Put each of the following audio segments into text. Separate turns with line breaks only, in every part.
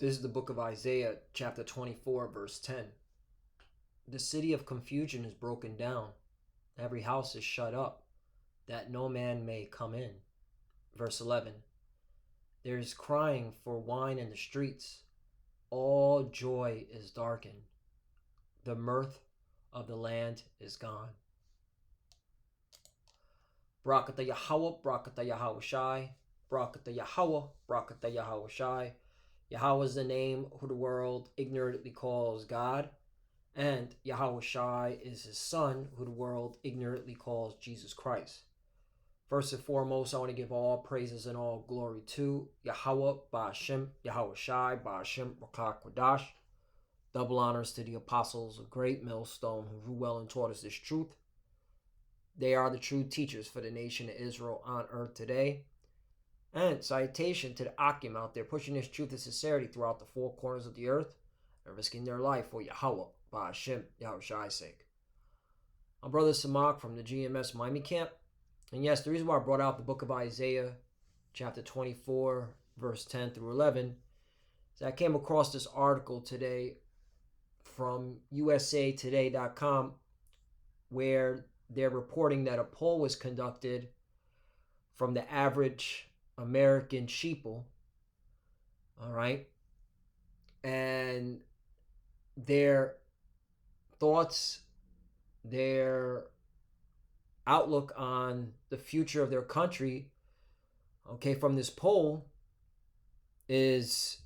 This is the book of Isaiah, chapter 24, verse 10. The city of confusion is broken down. Every house is shut up, that no man may come in. Verse 11. There is crying for wine in the streets. All joy is darkened. The mirth of the land is gone. Brakata Yahweh, Brakata Yahweh Shai, Brakata Yahweh, Brakata Yahweh Shai. Yahweh is the name who the world ignorantly calls God, and Yahweh Shai is his son who the world ignorantly calls Jesus Christ. First and foremost, I want to give all praises and all glory to Yahweh Ba'Hashem, Yahweh Shai Ba'Hashem Rakah Kodash. Double honors to the apostles of Great Millstone who grew well and taught us this truth. They are the true teachers for the nation of Israel on earth today. And salutation to the Akim out there pushing this truth and sincerity throughout the four corners of the earth and risking their life for Yahweh, Ba'Hashem, Yahweh Shai's sake. I'm Brother Samak from the GMS Miami camp. And yes, the reason why I brought out the book of Isaiah, chapter 24, verse 10 through 11, is I came across this article today from usatoday.com where they're reporting that a poll was conducted from the average American sheeple, all right, and their thoughts, their outlook on the future of their country, okay, from this poll is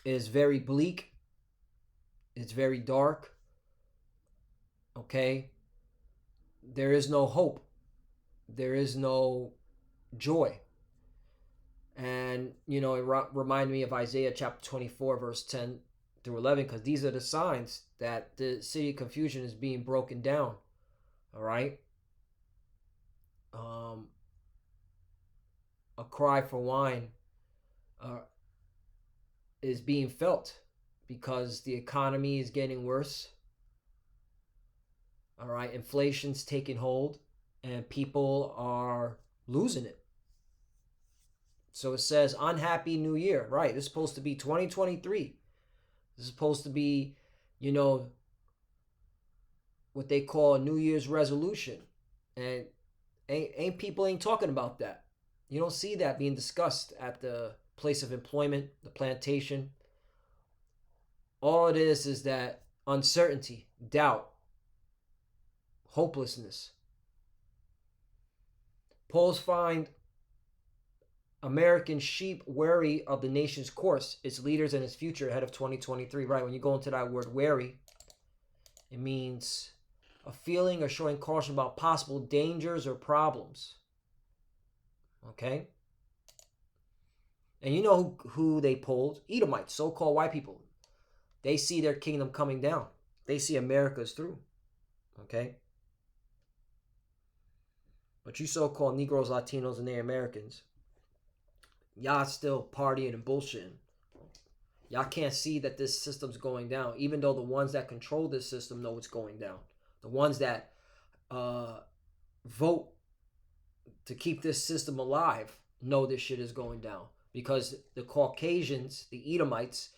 very bleak. It's very dark. Okay, there is no hope. There is no joy. And, it reminded me of Isaiah chapter 24, verse 10 through 11, because these are the signs that the city of confusion is being broken down. All right. A cry for wine is being felt because the economy is getting worse. All right. Inflation's taking hold and people are losing it. So it says, unhappy new year. Right. It's supposed to be 2023. This is supposed to be, what they call a New Year's resolution. And people ain't talking about that. You don't see that being discussed at the place of employment, the plantation. All it is that uncertainty, doubt, hopelessness. Polls find American sheep wary of the nation's course, its leaders, and its future ahead of 2023. Right, when you go into that word wary, it means a feeling or showing caution about possible dangers or problems. Okay? And you know who they polled? Edomites, so-called white people. They see their kingdom coming down. They see America's through. Okay? But you so-called Negroes, Latinos, and Native Americans, y'all still partying and bullshitting. Y'all can't see that this system's going down, even though the ones that control this system know it's going down. The ones that vote to keep this system alive know this shit is going down. Because the Caucasians, the Edomites,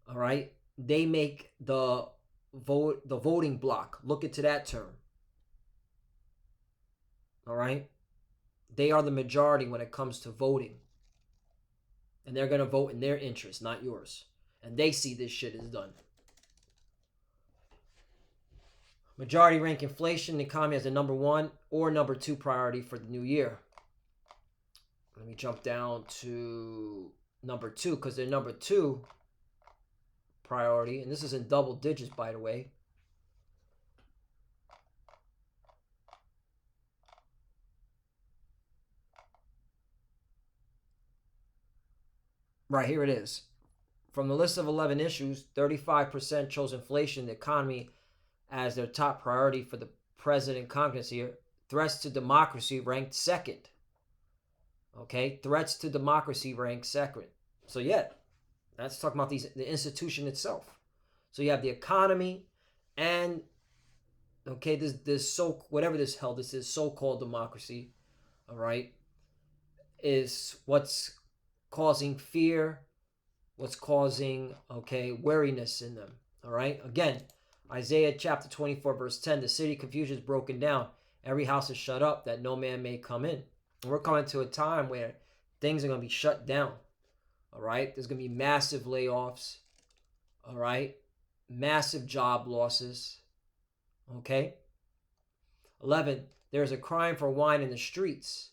all right, they make the voting block. Look into that term. All right? They are the majority when it comes to voting. And they're going to vote in their interest, not yours. And they see this shit is done. Majority rank inflation in the economy as the number 1 or number 2 priority for the new year. Let me jump down to number 2, because their number 2 priority, and this is in double digits, by the way. Right, here it is. From the list of 11 issues, 35% chose inflation, the economy, as their top priority for the president and Congress here. Threats to democracy ranked second. Okay, threats to democracy ranked second. So yeah, that's talking about the institution itself. So you have the economy and, okay, this whatever this hell this is, so-called democracy, all right, is what's causing fear, what's causing, okay, weariness in them. All right. Again, Isaiah chapter 24, verse 10, the city confusion is broken down. Every house is shut up that no man may come in. And we're coming to a time where things are going to be shut down. All right. There's going to be massive layoffs. All right. Massive job losses. Okay. 11, there's a crying for wine in the streets.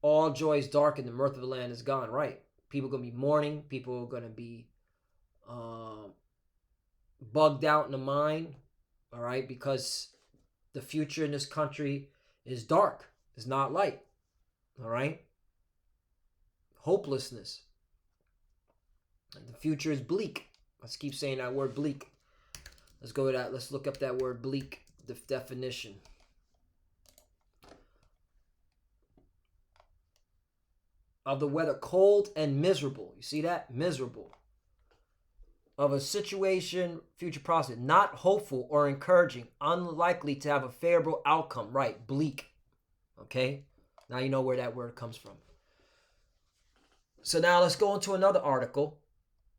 All joy is darkened, the mirth of the land is gone. Right. People are going to be mourning. People are going to be bugged out in the mind. All right. Because the future in this country is dark. It's not light. All right. Hopelessness. And the future is bleak. Let's keep saying that word bleak. Let's go with that. Let's look up that word bleak, the definition. Of the weather, cold and miserable. You see that? Miserable. Of a situation, future prospect, not hopeful or encouraging, unlikely to have a favorable outcome. Right, bleak. Okay? Now you know where that word comes from. So now let's go into another article,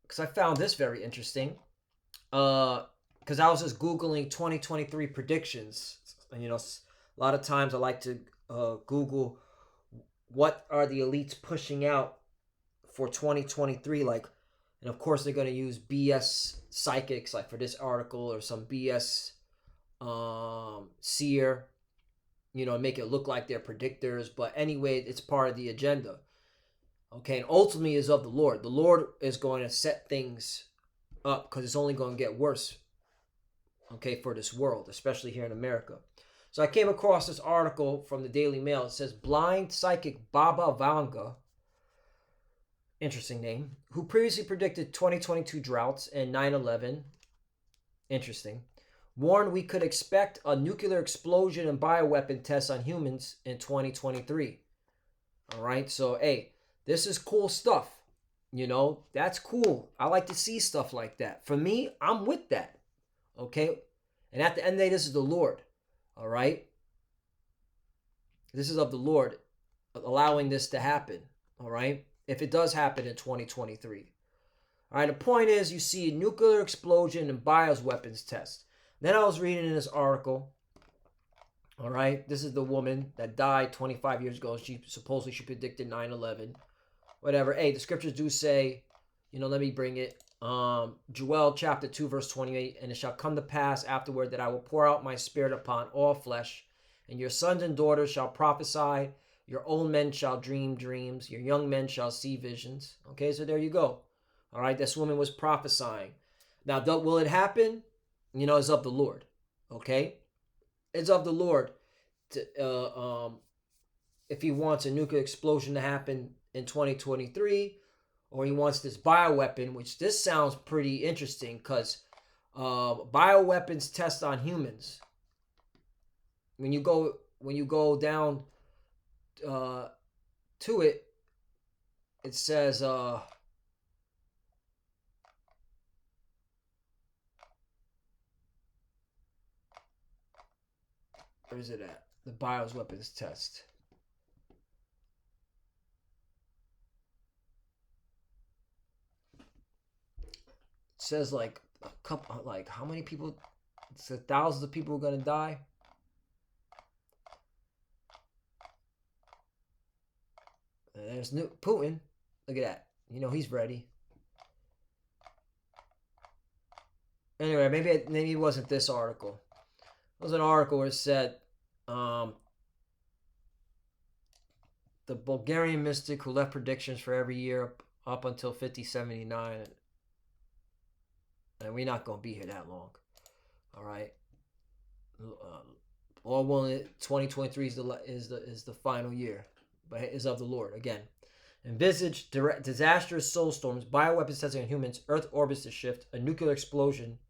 because I found this very interesting. Because I was just Googling 2023 predictions. And, a lot of times I like to Google what are the elites pushing out for 2023. Like, and of course they're going to use BS psychics, like for this article, or some BS seer, make it look like they're predictors. But anyway, it's part of the agenda. Okay, and ultimately is of the Lord. The Lord is going to set things up, because it's only going to get worse, okay, for this world, especially here in America. So I came across this article from the Daily Mail. It says, blind psychic Baba Vanga, interesting name, who previously predicted 2022 droughts and 9/11, interesting, warned we could expect a nuclear explosion and bioweapon tests on humans in 2023. All right, so hey, this is cool stuff. That's cool. I like to see stuff like that. For me, I'm with that. Okay? And at the end of the day, this is the Lord. All right? This is of the Lord allowing this to happen. All right? If it does happen in 2023. All right? The point is, you see a nuclear explosion and bioweapons test. Then I was reading in this article. All right? This is the woman that died 25 years ago. She predicted 9/11. Whatever. Hey, the scriptures do say, let me bring it. Joel chapter 2, verse 28. And it shall come to pass afterward that I will pour out my spirit upon all flesh, and your sons and daughters shall prophesy, your old men shall dream dreams, your young men shall see visions. Okay, so there you go. All right, this woman was prophesying. Now, will it happen? It's of the Lord. Okay? It's of the Lord to, if he wants a nuclear explosion to happen in 2023, or he wants this bioweapon, which this sounds pretty interesting, because bioweapons test on humans. When you go down to it, it says where is it at? The bioweapons test. Says like a couple, like how many people? It says thousands of people are going to die. And there's Putin. Look at that. He's ready. Anyway, maybe it wasn't this article. It was an article where it said the Bulgarian mystic who left predictions for every year up until 5079. And we're not going to be here that long. All right. All willing, 2023 is the final year, but is of the Lord. Again, envisage disastrous soul storms, bioweapons testing on humans, Earth orbits to shift, a nuclear explosion,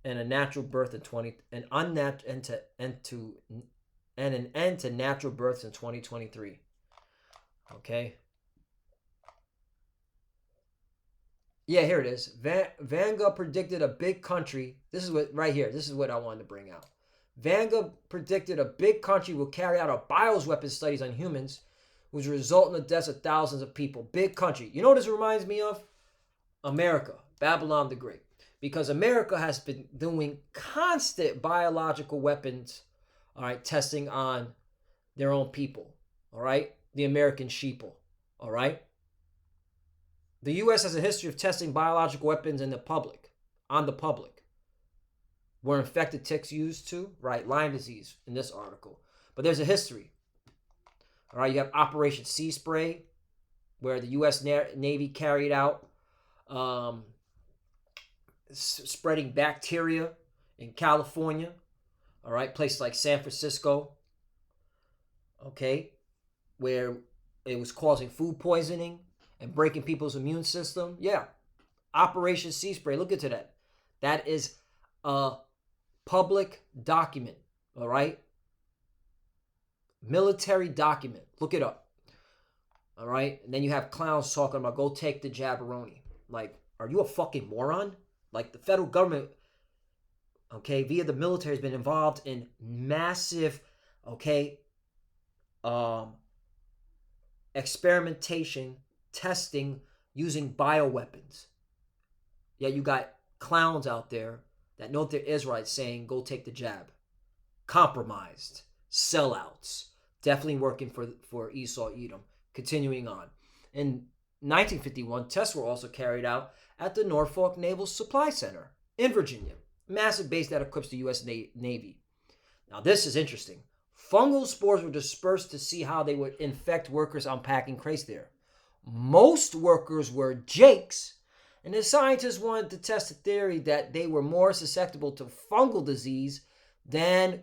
and a natural birth in an end to natural births in 2023. Okay. Yeah, here it is. Vanga predicted a big country. This is what right here. This is what I wanted to bring out. Vanga predicted a big country will carry out a bioweapons studies on humans, which will result in the deaths of thousands of people. Big country. You know what this reminds me of? America, Babylon the Great. Because America has been doing constant biological weapons, all right, testing on their own people, all right, the American sheeple, all right. The U.S. has a history of testing biological weapons in the public, on the public. Were infected ticks used to? Right, Lyme disease in this article. But there's a history. All right, you have Operation Sea Spray, where the U.S. Navy carried out spreading bacteria in California. All right, places like San Francisco. Okay, where it was causing food poisoning and breaking people's immune system. Yeah, Operation Sea Spray. Look into that. That is a public document. All right, military document. Look it up. All right, and then you have clowns talking about go take the jabberoni. Like, are you a fucking moron? Like, the federal government, okay, via the military has been involved in massive, okay, experimentation, testing using bioweapons. Yeah, you got clowns out there that know they're Israelites saying, go take the jab. Compromised. Sellouts. Definitely working for Esau Edom. Continuing on. In 1951, tests were also carried out at the Norfolk Naval Supply Center in Virginia. Massive base that equips the U.S. Navy. Now, this is interesting. Fungal spores were dispersed to see how they would infect workers unpacking crates there. Most workers were Jakes, and the scientists wanted to test the theory that they were more susceptible to fungal disease than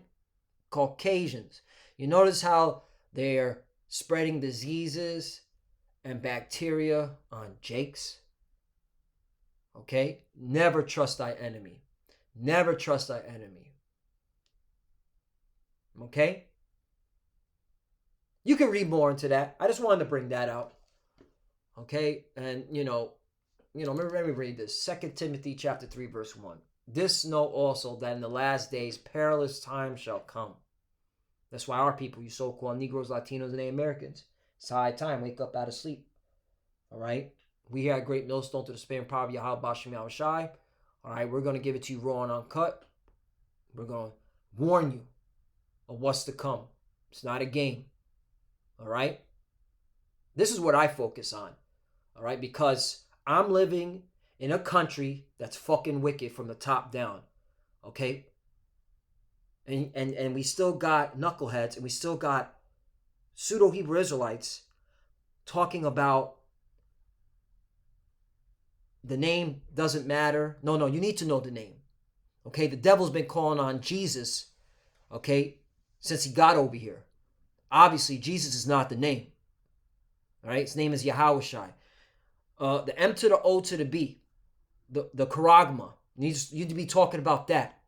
Caucasians. You notice how they're spreading diseases and bacteria on Jakes? Okay? Never trust thy enemy. Never trust thy enemy. Okay? You can read more into that. I just wanted to bring that out. Okay? And, let me read this. 2 Timothy chapter 3, verse 1. This know also that in the last days perilous times shall come. That's why our people, you so-called Negroes, Latinos, and Americans, it's high time. Wake up out of sleep. All right? We here at Great Millstone to the Spain Power of Yahweh Bashim Yahushai. All right? We're going to give it to you raw and uncut. We're going to warn you of what's to come. It's not a game. All right? This is what I focus on. All right? Because I'm living in a country that's fucking wicked from the top down. Okay? And we still got knuckleheads and we still got pseudo-Hebrew Israelites talking about the name doesn't matter. No, you need to know the name. Okay? The devil's been calling on Jesus, okay, since he got over here. Obviously, Jesus is not the name. All right? His name is Yahushai. The M to the O to the B, the charagma. You need to be talking about that.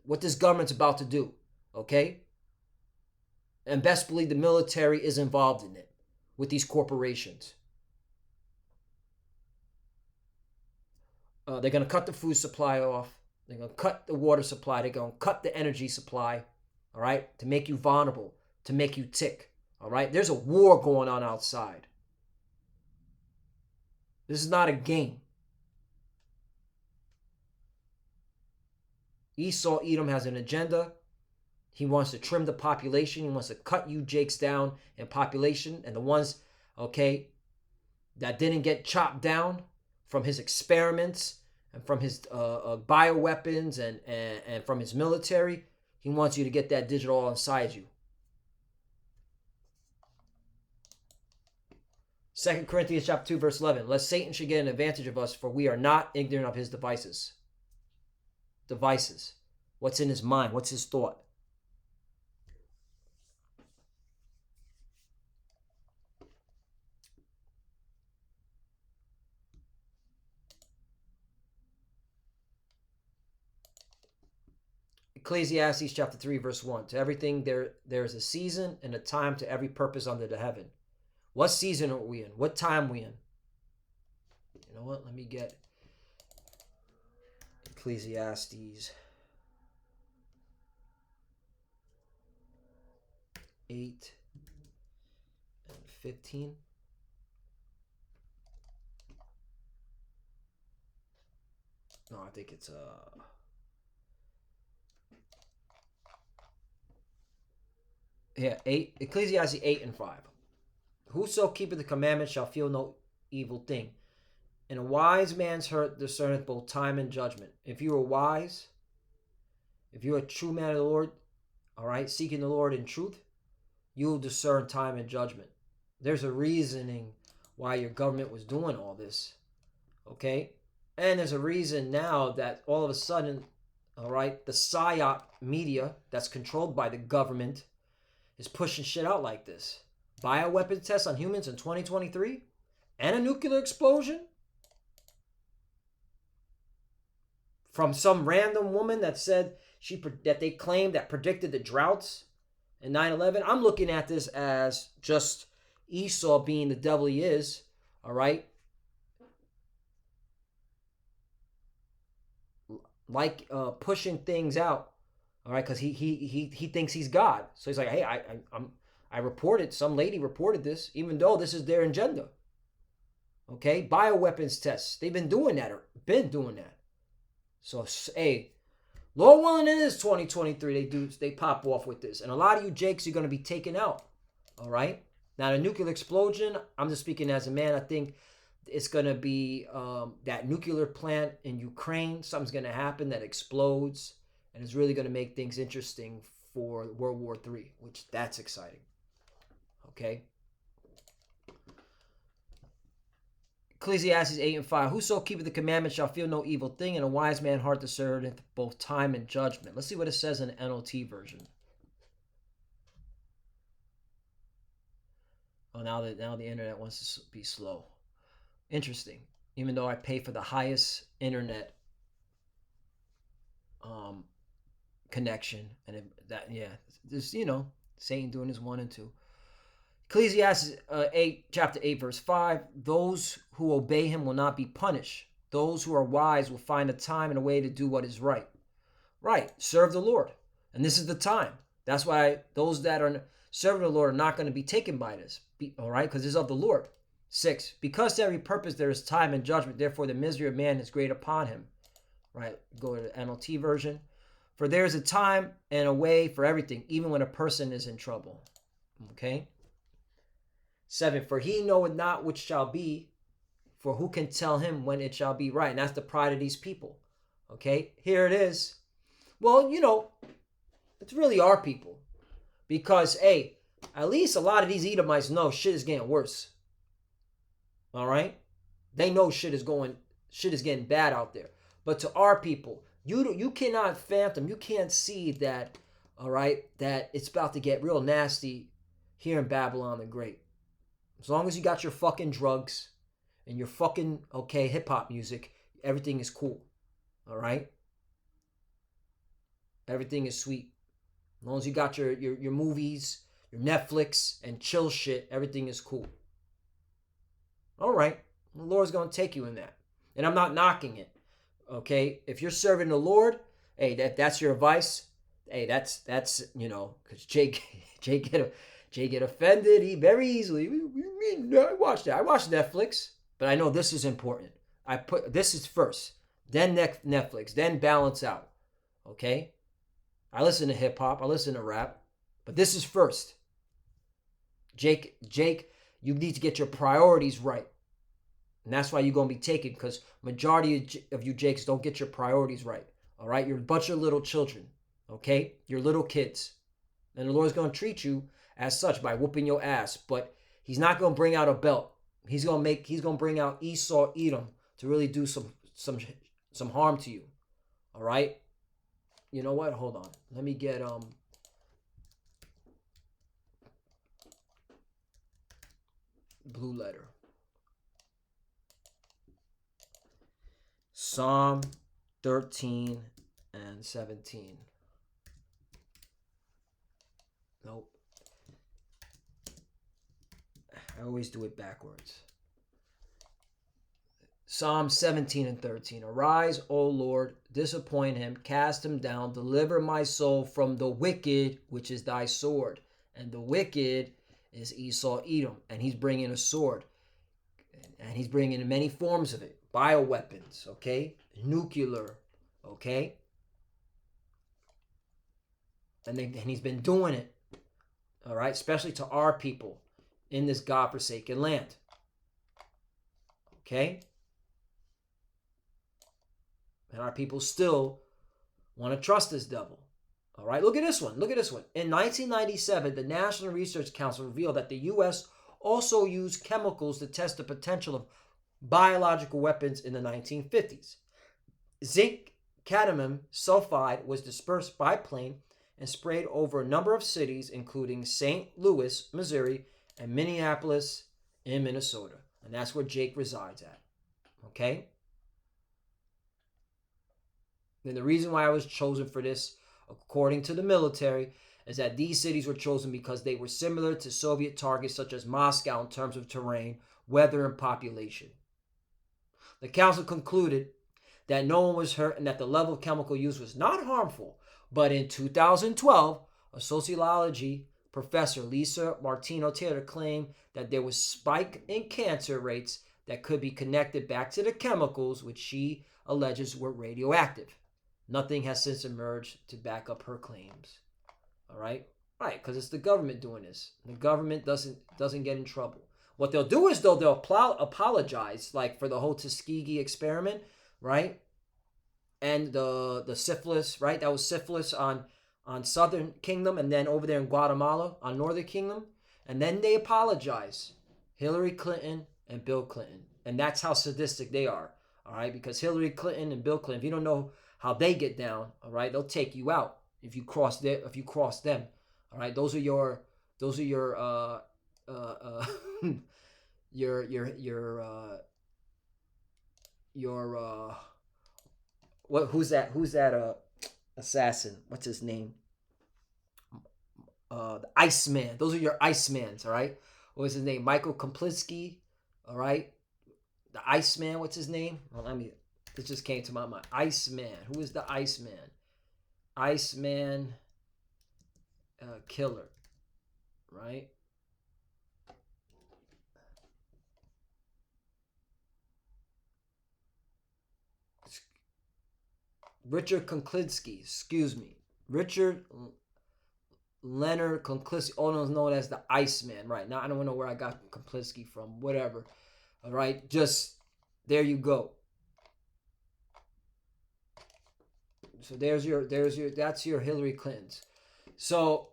What this government's about to do, okay? And best believe the military is involved in it with these corporations. They're going to cut the food supply off. They're going to cut the water supply. They're going to cut the energy supply, all right, to make you vulnerable, to make you tick, all right? There's a war going on outside. This is not a game. Esau Edom has an agenda. He wants to trim the population. He wants to cut you Jakes down in population. And the ones, okay, that didn't get chopped down from his experiments and from his bioweapons and from his military, he wants you to get that digital all inside you. 2 Corinthians chapter 2, verse 11. Lest Satan should get an advantage of us, for we are not ignorant of his devices. Devices. What's in his mind? What's his thought? Ecclesiastes chapter 3, verse 1. To everything there is a season and a time to every purpose under the heaven. What season are we in? What time are we in? You know what? Let me get Ecclesiastes 8 and 15. think it's yeah, 8 Ecclesiastes 8:5. Whoso keepeth the commandments shall feel no evil thing. And a wise man's heart discerneth both time and judgment. If you are wise, if you're a true man of the Lord, all right, seeking the Lord in truth, you will discern time and judgment. There's a reasoning why your government was doing all this, okay? And there's a reason now that all of a sudden, all right, the PSYOP media that's controlled by the government is pushing shit out like this. Bioweapon tests on humans in 2023 and a nuclear explosion from some random woman that said that they claimed that predicted the droughts in 9/11. I'm looking at this as just Esau being the devil he is, all right? Like pushing things out, all right, because he thinks he's God. So he's like, hey, I reported, some lady reported this, even though this is their agenda. Okay, bioweapons tests, they've been doing that, So hey, Lord willing, it is 2023. They pop off with this, and a lot of you Jakes are going to be taken out. All right. Now the nuclear explosion, I'm just speaking as a man. I think it's going to be that nuclear plant in Ukraine. Something's going to happen that explodes, and it's really going to make things interesting for World War III, which that's exciting. Okay. Ecclesiastes 8:5. Whoso keepeth the commandments shall feel no evil thing, and a wise man heart discerneth both time and judgment. Let's see what it says in the NLT version. Oh, now the internet wants to be slow. Interesting. Even though I pay for the highest internet connection, and just Satan doing his 1 and 2. Ecclesiastes 8, chapter 8, verse 5. Those who obey him will not be punished. Those who are wise will find a time and a way to do what is right. Right, serve the Lord. And this is the time. That's why those that are serving the Lord are not going to be taken by this. All right, because it's of the Lord. 6. Because to every purpose there is time and judgment, therefore the misery of man is great upon him. Right, go to the NLT version. For there is a time and a way for everything, even when a person is in trouble. Okay. 7. For he knoweth not which shall be, for who can tell him when it shall be right? And that's the pride of these people. Okay, here it is. Well, it's really our people. Because, hey, at least a lot of these Edomites know shit is getting worse. All right? They know shit is getting bad out there. But to our people, you cannot fathom, you can't see that, all right, that it's about to get real nasty here in Babylon the Great. As long as you got your fucking drugs and your fucking, hip-hop music, everything is cool. All right? Everything is sweet. As long as you got your movies, your Netflix, and chill shit, everything is cool. All right. The Lord's going to take you in that. And I'm not knocking it. Okay? If you're serving the Lord, hey, that's your advice. Hey, that's because Jay get offended. He very easily. I watched that. I watched Netflix, but I know this is important. This is first, then Netflix, then balance out. Okay, I listen to hip hop. I listen to rap, but this is first. Jake, you need to get your priorities right, and that's why you're gonna be taken, because majority of you Jakes don't get your priorities right. All right, you're a bunch of little children. Okay, you're little kids, and the Lord's gonna treat you as such by whooping your ass, but he's not going to bring out a belt. He's going to bring out Esau, Edom, to really do some harm to you. All right? You know what? Hold on. Let me get blue letter. Psalm 13 and 17. Nope. I always do it backwards. Psalm 17 and 13. Arise, O Lord, disappoint him, cast him down, deliver my soul from the wicked, which is thy sword. And the wicked is Esau, Edom, and he's bringing a sword. And he's bringing many forms of it. Bioweapons, okay? Nuclear, Okay? And he's been doing it. All right? Especially to our people in this God-forsaken land. Okay? And our people still want to trust this devil. All right, look at this one. Look at this one. In 1997, the National Research Council revealed that the U.S. also used chemicals to test the potential of biological weapons in the 1950s. Zinc cadmium sulfide was dispersed by plane and sprayed over a number of cities, including St. Louis, Missouri, and Minneapolis in Minnesota. And that's where Jake resides at. Okay? And the reason why I was chosen for this, according to the military, is that these cities were chosen because they were similar to Soviet targets such as Moscow in terms of terrain, weather, and population. The council concluded that no one was hurt and that the level of chemical use was not harmful. But in 2012, a sociology professor, Lisa Martino Taylor, claimed that there was a spike in cancer rates that could be connected back to the chemicals, which she alleges were radioactive. Nothing has since emerged to back up her claims. All right? Right, because it's the government doing this. The government doesn't get in trouble. What they'll do is they'll apologize, like for the whole Tuskegee experiment, right? And the syphilis, right? That was syphilis on Southern Kingdom, and then over there in Guatemala on Northern Kingdom. And then they apologize. Hillary Clinton and Bill Clinton. And that's how sadistic they are. All right? Because Hillary Clinton and Bill Clinton, if you don't know how they get down, all right, they'll take you out if you cross them. All right, those are your what who's that assassin? What's his name? The Iceman. Those are your Icemans, all right? What was his name? Michael Komplinsky, all right? The Iceman, what's his name? Well, this just came to my mind. Iceman. Who is the Iceman? Iceman killer, right? Richard Komplinsky, excuse me. Richard Leonard Komplinsky, also known as the Iceman, right? Now I don't know where I got Komplinsky from, whatever. All right, just there you go. So that's your Hillary Clinton's. So,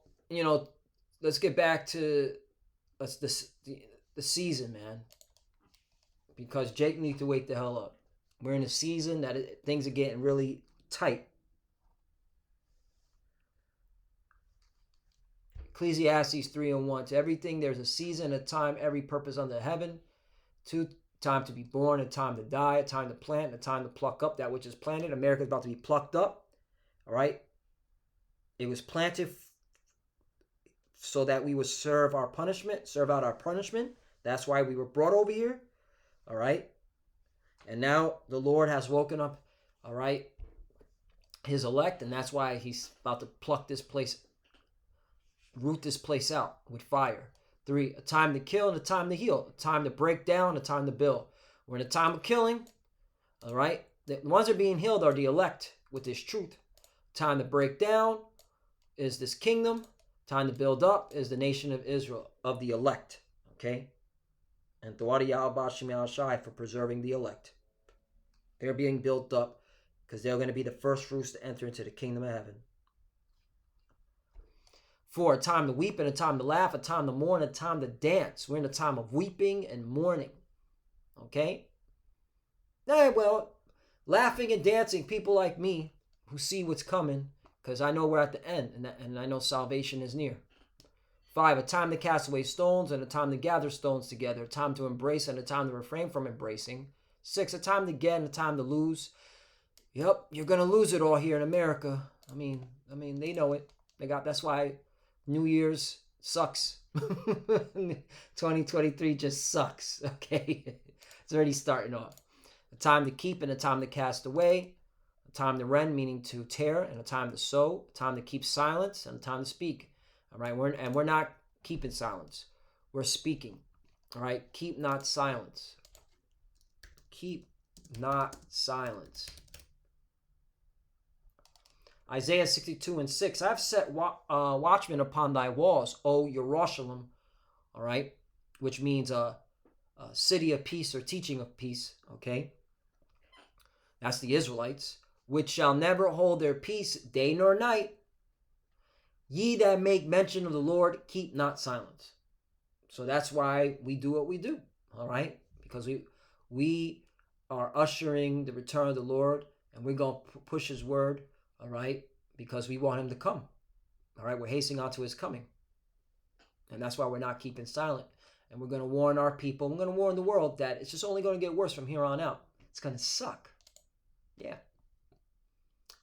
let's get back to the season, man. Because Jake needs to wake the hell up. We're in a season that things are getting really tight. Ecclesiastes 3:1. To everything there's a season, a time, every purpose under heaven. 2, time to be born, a time to die, a time to plant, a time to pluck up that which is planted. America's about to be plucked up. All right? It was planted so that we would serve out our punishment. That's why we were brought over here. All right? And now the Lord has woken up, all right, his elect, and that's why he's about to pluck this place, root this place out with fire. 3, a time to kill and a time to heal, a time to break down, a time to build. We're in a time of killing, all right? The ones that are being healed are the elect with this truth. Time to break down is this kingdom. Time to build up is the nation of Israel, of the elect, okay? And Thawadi Yahweh Shai for preserving the elect. They're being built up because they're going to be the first fruits to enter into the kingdom of heaven. 4, a time to weep and a time to laugh, a time to mourn, a time to dance. We're in a time of weeping and mourning. Okay? Well, laughing and dancing, people like me who see what's coming, because I know we're at the end and I know salvation is near. 5, a time to cast away stones and a time to gather stones together, a time to embrace and a time to refrain from embracing. 6, a time to get and a time to lose. Yep, you're going to lose it all here in America. I mean, they know it. That's why New Year's sucks. 2023 just sucks, okay? It's already starting off. A time to keep and a time to cast away. A time to rend, meaning to tear, and a time to sow. A time to keep silence and a time to speak. All right, we're not keeping silence. We're speaking. All right, keep not silence. Keep not silence. Isaiah 62:6. I've set watchmen upon thy walls, O Jerusalem. All right, which means a city of peace or teaching of peace. Okay, that's the Israelites, which shall never hold their peace day nor night. Ye that make mention of the Lord, keep not silence. So that's why we do what we do. All right, because we are ushering the return of the Lord, and we're going to push his word. All right, because we want him to come. All right, we're hastening on to his coming. And that's why we're not keeping silent. And we're going to warn our people, we're going to warn the world that it's just only going to get worse from here on out. It's going to suck. Yeah.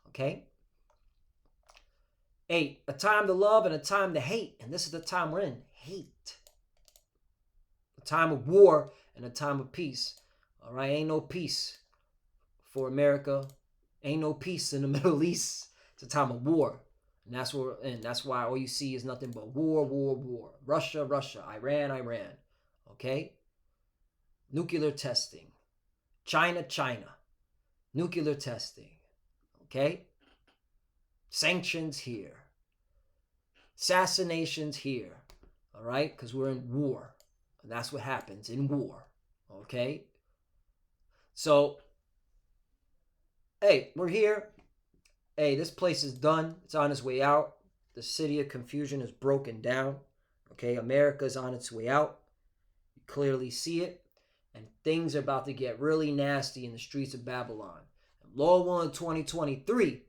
Okay? 8, a time to love and a time to hate. And this is the time we're in. Hate. A time of war and a time of peace. All right? Ain't no peace for America. Ain't no peace in the Middle East. It's a time of war. And that's why all you see is nothing but war, war, war. Russia, Russia. Iran, Iran. Okay? Nuclear testing. China, China. Nuclear testing. Okay? Sanctions here. Assassinations here. All right? Because we're in war. And that's what happens in war. Okay? So, hey, we're here. Hey, this place is done. It's on its way out. The city of confusion is broken down. Okay, America's on its way out. You clearly see it. And things are about to get really nasty in the streets of Babylon. And Lord willing, 2023,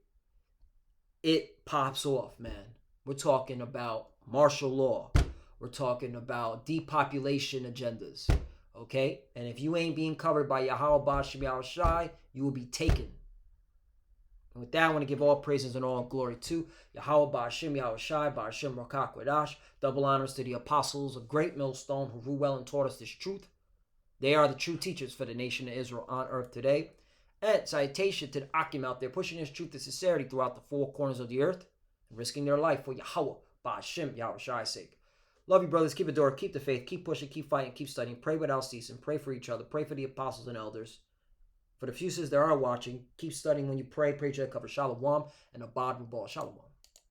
it pops off, man. We're talking about martial law. We're talking about depopulation agendas. Okay? And if you ain't being covered by Yahweh Ba'Shem Yahushai, you will be taken. And with that, I want to give all praises and all glory to Yahweh Ba'Shem Yahushai, Ba'Shem Rakak Wadash. Double honors to the apostles of Great Millstone who grew well and taught us this truth. They are the true teachers for the nation of Israel on earth today. And citation to the Akim out there pushing this truth and sincerity throughout the four corners of the earth and risking their life for Yahweh Ba'Shem Yahushai's sake. Love you, brothers. Keep it door. Keep the faith. Keep pushing. Keep fighting. Keep studying. Pray without ceasing. Pray for each other. Pray for the apostles and elders. For the few sisters that are watching, keep studying when you pray. Pray to cover Shalom and Abad Rabal. Shalom.